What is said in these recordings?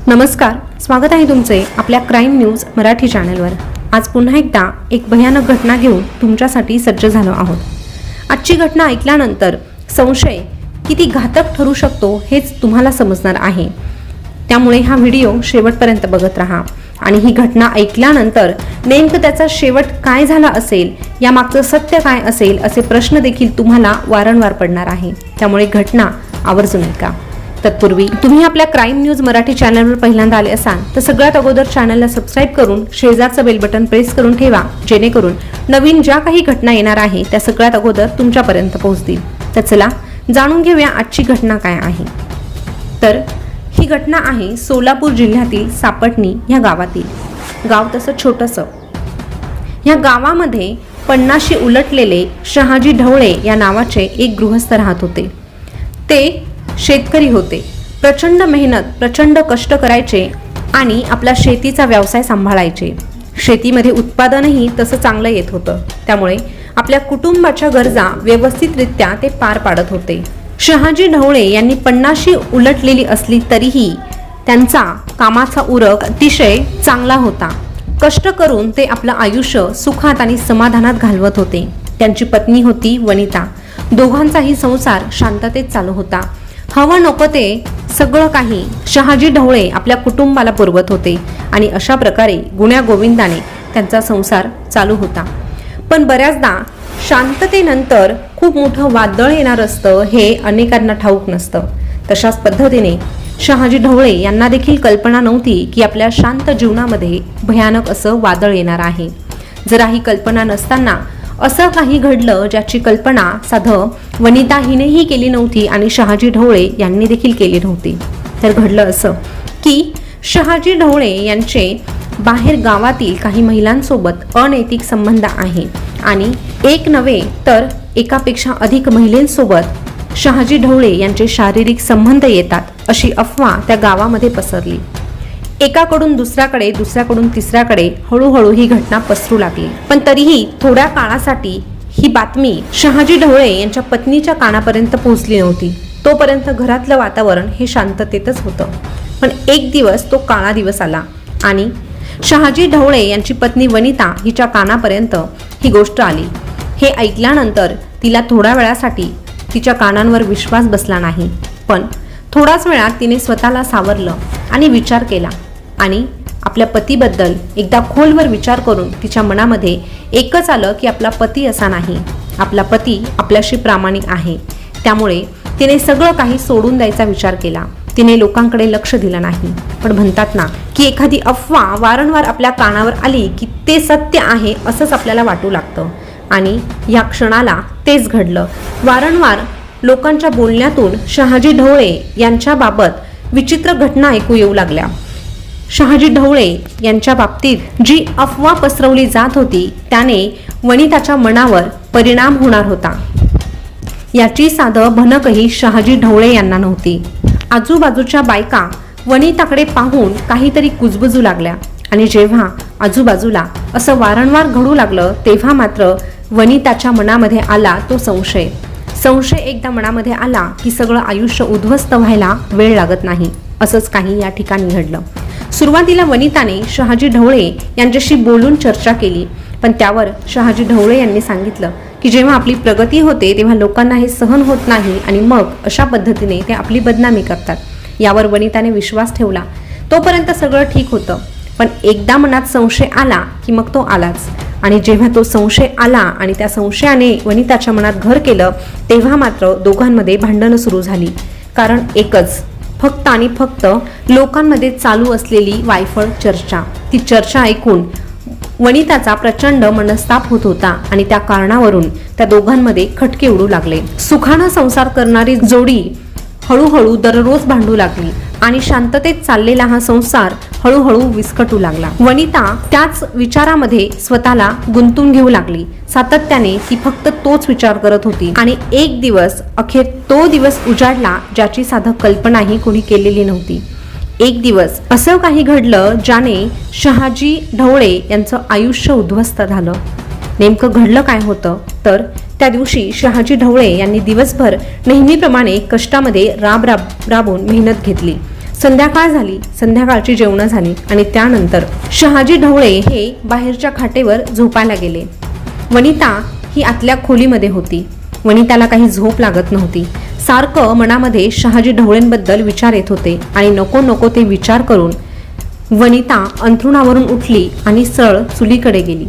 नमस्कार, स्वागत आहे तुमचे आपल्या क्राईम न्यूज मराठी चॅनलवर। आज पुन्हा एकदा एक भयानक घटना घेऊन तुमच्यासाठी सज्ज झालो आहोत। आजची घटना ऐकल्यानंतर संशय किती घातक ठरू शकतो हेच तुम्हाला समजणार आहे। त्यामुळे हा व्हिडिओ शेवटपर्यंत बघत राहा आणि ही घटना ऐकल्यानंतर नेमकं त्याचा शेवट काय झाला असेल, या मागचं सत्य काय असेल असे प्रश्न देखील तुम्हाला वारंवार पडणार आहे। त्यामुळे घटना आवर्जून ऐका। तत्पूर्वी तुम्ही आपल्या क्राईम न्यूज मराठी चॅनलवर पहिल्यांदा आले असाल तर सगळ्यात अगोदर चॅनलला सबस्क्राइब करून शेजारचं बेल बटन प्रेस करून ठेवा, जेणेकरून नवीन ज्या काही घटना येणार आहे त्या सगळ्यात अगोदर तुमच्यापर्यंत पोहोचतील। तर चला जाणून घेऊया आजची घटना काय आहे। तर ही घटना आहे सोलापूर जिल्ह्यातील सापटणी या गावातील। गाव तसं छोटंसं। या गावामध्ये 50शी उलटलेले शहाजी ढवळे या नावाचे एक गृहस्थ राहत होते। ते शेतकरी होते। प्रचंड मेहनत, प्रचंड कष्ट करायचे आणि आपला शेतीचा व्यवसाय सांभाळायचे। शेतीमध्ये उत्पादनही तसं चांगलं येत होतं, त्यामुळे आपल्या कुटुंबाच्या गरजा व्यवस्थितरित्या ते पार पाडत होते। शहाजी ढवळे यांनी 50शी उलटलेली असली तरीही त्यांचा कामाचा उरक अतिशय चांगला होता। कष्ट करून ते आपलं आयुष्य सुखात आणि समाधानात घालवत होते। त्यांची पत्नी होती वनिता। दोघांचाही संसार शांततेत चालू होता। हवं नको ते सगळं काही शहाजी ढवळे आपल्या कुटुंबाला पुरवत होते आणि अशा प्रकारे गुण्या गोविंदाने त्यांचा संसार चालू होता। पण बऱ्याचदा शांततेनंतर खूप मोठं वादळ येणार असतं हे अनेकांना ठाऊक नसतं। तशाच पद्धतीने शहाजी ढवळे यांना देखील कल्पना नव्हती की आपल्या शांत जीवनामध्ये भयानक असं वादळ येणार आहे। जरा ही कल्पना नसताना असं काही घडलं ज्याची कल्पना साधं वनिता हिनेही केली नव्हती आणि शहाजी ढवळे यांनी देखील केली नव्हती। तर घडलं असं की शहाजी ढवळे यांचे बाहेर गावातील काही महिलांसोबत अनैतिक संबंध आहे आणि एक नव्हे तर एकापेक्षा अधिक महिलांसोबत शहाजी ढवळे यांचे शारीरिक संबंध येतात अशी अफवा त्या गावामध्ये पसरली। एकाकडून दुसऱ्याकडे, दुसऱ्याकडून तिसऱ्याकडे हळूहळू ही घटना पसरू लागली। पण तरीही थोड्या काळासाठी ही बातमी शहाजी ढवळे यांच्या पत्नीच्या कानापर्यंत पोहोचली नव्हती। तोपर्यंत घरातलं वातावरण हे शांततेतच होतं। पण एक दिवस तो काळा दिवस आला आणि शहाजी ढवळे यांची पत्नी वनिता हिच्या कानापर्यंत ही गोष्ट आली। हे ऐकल्यानंतर तिला थोड्या वेळासाठी तिच्या कानांवर विश्वास बसला नाही, पण थोड्याच वेळात तिने स्वतःला सावरलं आणि विचार केला आणि आपल्या पतीबद्दल एकदा खोलवर विचार करून तिच्या मनामध्ये एकच आलं की आपला पती असा नाही, आपला पती आपल्याशी प्रामाणिक आहे। त्यामुळे तिने सगळं काही सोडून द्यायचा विचार केला। तिने लोकांकडे लक्ष दिलं नाही। पण म्हणतात ना की एखादी अफवा वारंवार आपल्या कानावर आली की ते सत्य आहे असंच आपल्याला वाटू लागतं आणि या क्षणाला तेच घडलं। वारंवार लोकांच्या बोलण्यातून शहाजी ढवळे यांच्याबाबत विचित्र घटना ऐकू येऊ लागल्या। शहाजी ढवळे यांच्या बाबतीत जी अफवा पसरवली जात होती त्याने वनिताच्या मनावर परिणाम होणार होता याची साधं भनकही शहाजी ढवळे यांना नव्हती। आजूबाजूच्या बायका वनिताकडे पाहून काहीतरी कुजबुजू लागल्या आणि जेव्हा आजूबाजूला असं वारंवार घडू लागलं तेव्हा मात्र वनिताच्या मनामध्ये आला तो संशय। एकदा मनामध्ये आला की सगळं आयुष्य उद्ध्वस्त व्हायला वेळ लागत नाही। असंच काही या ठिकाणी घडलं। सुरुवातीला वनिताने शहाजी ढवळे यांच्याशी बोलून चर्चा केली, पण त्यावर शहाजी ढवळे यांनी सांगितलं की जेव्हा आपली प्रगती होते तेव्हा लोकांना हे सहन होत नाही आणि मग अशा पद्धतीने ते आपली बदनामी करतात। यावर वनिताने विश्वास ठेवला। तोपर्यंत सगळं ठीक होतं, पण एकदा मनात संशय आला की मग तो आलाच आणि जेव्हा तो संशय आला आणि त्या संशयाने वनिताच्या मनात घर केलं तेव्हा मात्र दोघांमध्ये भांडणं सुरू झाली। कारण एकच, फक्त आणि फक्त लोकांमध्ये चालू असलेली वायफळ चर्चा। ती चर्चा ऐकून वनिताचा प्रचंड मनस्ताप होत होता आणि त्या कारणावरून त्या दोघांमध्ये खटके उडू लागले। सुखानं संसार करणारी जोडी हळूहळू दररोज भांडू लागली आणि शांततेत चाललेला हा संसार हळूहळू विस्कटू लागला। वनिता त्याच विचारामध्ये स्वतःला गुंतून घेऊ लागली। सातत्याने ती फक्त तोच विचार करत होती आणि एक दिवस अखेर तो दिवस उजाडला ज्याची साधं कल्पनाही कोणी केलेली नव्हती। एक दिवस असं काही घडलं ज्याने शहाजी ढवळे यांचं आयुष्य उद्ध्वस्त झालं। नेमकं घडलं काय होतं तर त्या दिवशी शहाजी ढवळे यांनी दिवसभर नेहमीप्रमाणे कष्टामध्ये राबून मेहनत घेतली। संध्याकाळ झाली, संध्याकाळची जेवणं झाली आणि त्यानंतर शहाजी ढवळे हे बाहेरच्या खाटेवर झोपायला गेले. वनिता ही आतल्या खोलीमध्ये होती. वनिताला काही झोप लागत नव्हती. सारखं मनामध्ये शहाजी ढवळेंबद्दल विचार येत होते आणि नको नको ते विचार करून वनिता अंथरुणावरून उठली आणि सरळ चुलीकडे गेली.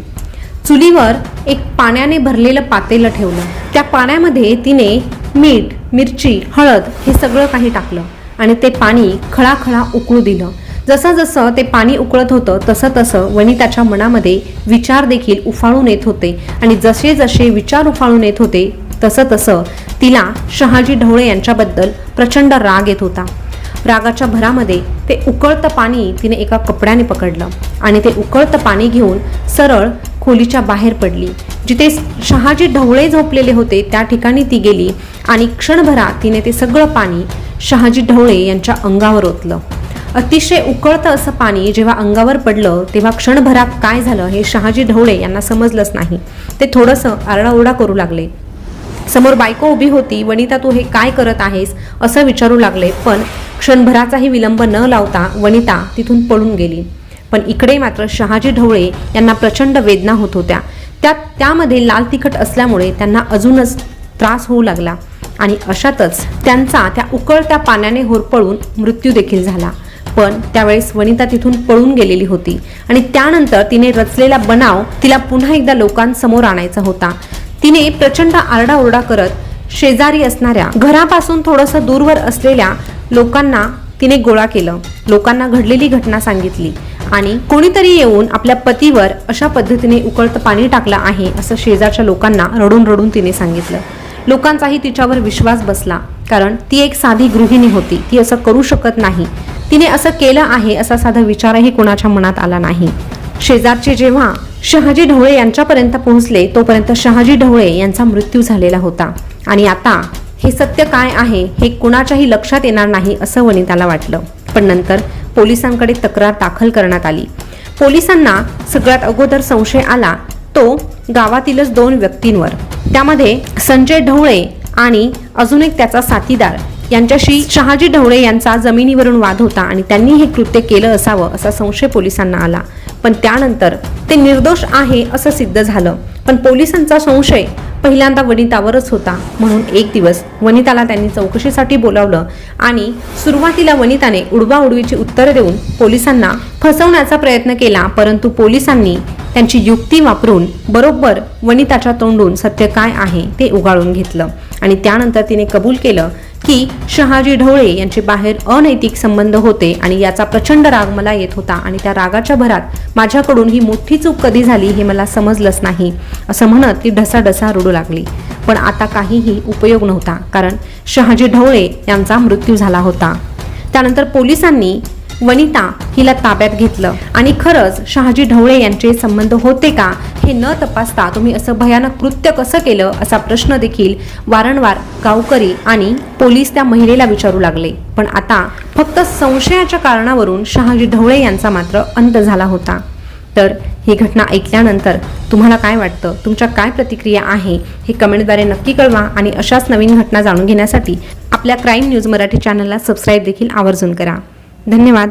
चुलीवर एक पाण्याने भरलेलं पातेलं ठेवलं. त्या पाण्यामध्ये तिने मीठ, मिरची, हळद हे सगळं काही टाकलं आणि ते पाणी खळाखळा उकळू दिलं. जसं जसं ते पाणी उकळत होतं तसं तसं वनिताच्या मनामध्ये विचार देखील उफाळून येत होते आणि जसे जसे विचार उफाळून येत होते तसं तसं तिला शहाजी ढवळे यांच्याबद्दल प्रचंड राग येत होता. रागाच्या भरामध्ये ते उकळतं पाणी तिने एका कपड्याने पकडलं आणि ते उकळतं पाणी घेऊन सरळ खोलीच्या बाहेर पडली. जिथे शहाजी ढवळे झोपलेले होते त्या ठिकाणी ती गेली आणि क्षणभरात तिने ते सगळं पाणी शहाजी ढवळे यांच्या अंगावर ओतलं. अतिशय उकळतं असं पाणी जेव्हा अंगावर पडलं तेव्हा क्षणभरात काय झालं हे शहाजी ढवळे यांना समजलंच नाही. ते थोडंसं आरडाओरडा करू लागले. समोर बायको उभी होती. वनिता, तू हे काय करत आहेस असं विचारू लागले, पण क्षणभराचाही विलंब न लावता वनिता तिथून पळून गेली. पण इकडे मात्र शहाजी ढवळे यांना प्रचंड वेदना होत होत्या. त्यामध्ये लाल तिखट असल्यामुळे त्यांना अजूनच त्रास होऊ लागला आणि अशातच त्यांचा त्या उकळत्या पाण्याने होरपळून मृत्यू देखील झाला. पण त्यावेळेस वनिता तिथून पळून गेलेली होती आणि त्यानंतर तिने रचलेला बनाव तिला पुन्हा एकदा लोकांसमोर आणायचा होता. तिने प्रचंड आरडाओरडा करत शेजारी असणाऱ्या घरापासून थोडंसं दूरवर असलेल्या लोकांना तिने गोळा केलं. लोकांना घडलेली घटना सांगितली आणि कोणीतरी येऊन आपल्या पतीवर अशा पद्धतीने उकळतं पाणी टाकलं आहे असं शेजारच्या लोकांना रडून रडून तिने सांगितलं. लोकांचाही तिच्यावर विश्वास बसला, कारण ती एक साधी गृहिणी होती. ती असं करू शकत नाही. तिने असं केलं आहे असा साधा विचारही कोणाच्या मनात आला नाही. शेजारचे जेव्हा शहाजी ढवळे यांच्यापर्यंत पोहोचले तोपर्यंत शहाजी ढवळे यांचा मृत्यू झालेला होता आणि आता हे सत्य काय आहे हे कुणाच्याही लक्षात येणार नाही असं वनिताला वाटलं. पण नंतर पोलिसांकडे तक्रार दाखल करण्यात आली. पोलिसांना सगळ्यात अगोदर संशय आला तो गावातीलच 2 व्यक्तींवर. त्यामध्ये संजय ढवळे आणि अजून एक त्याचा साथीदार यांच्याशी शहाजी ढवळे यांचा जमिनीवरून वाद होता आणि त्यांनी हे कृत्य केलं असावं असा संशय पोलिसांना आला. पण त्यानंतर ते निर्दोष आहे असं सिद्ध झालं. पण पोलिसांचा संशय पहिल्यांदा वनितावरच होता. म्हणून एक दिवस वनिताला त्यांनी चौकशीसाठी बोलावलं आणि सुरुवातीला वनिताने उडवाउडवीची उत्तरं देऊन पोलिसांना फसवण्याचा प्रयत्न केला. परंतु पोलिसांनी त्यांची युक्ती वापरून बरोबर वनिताच्या तोंडून सत्य काय आहे ते उगाळून घेतलं आणि त्यानंतर तिने कबूल केलं की शहाजी ढवळे यांचे बाहेर अनैतिक संबंध होते आणि याचा प्रचंड राग मला येत होता आणि त्या रागाच्या भरात माझ्याकडून ही मोठी चूक कधी झाली हे मला समजलंच नाही असं म्हणत ती ढसाढसा रडू लागली. पण आता काहीही उपयोग नव्हता, कारण शहाजी ढवळे यांचा मृत्यू झाला होता. त्यानंतर पोलिसांनी वनिता हिला ताब्यात घेतलं आणि खरंच शहाजी ढवळे यांचे संबंध होते का हे न तपासता तुम्ही असं भयानक कृत्य कसं केलं असा प्रश्न देखील वारंवार गावकरी आणि पोलीस त्या महिलेला विचारू लागले. पण आता फक्त संशयाच्या कारणावरून शहाजी ढवळे यांचा मात्र अंत झाला होता. तर ही घटना ऐकल्यानंतर तुम्हाला काय वाटतं, तुमच्या काय प्रतिक्रिया आहे हे कमेंटद्वारे नक्की कळवा आणि अशाच नवीन घटना जाणून घेण्यासाठी आपल्या क्राईम न्यूज मराठी चॅनलला सबस्क्राईब देखील आवर्जून करा. धन्यवाद.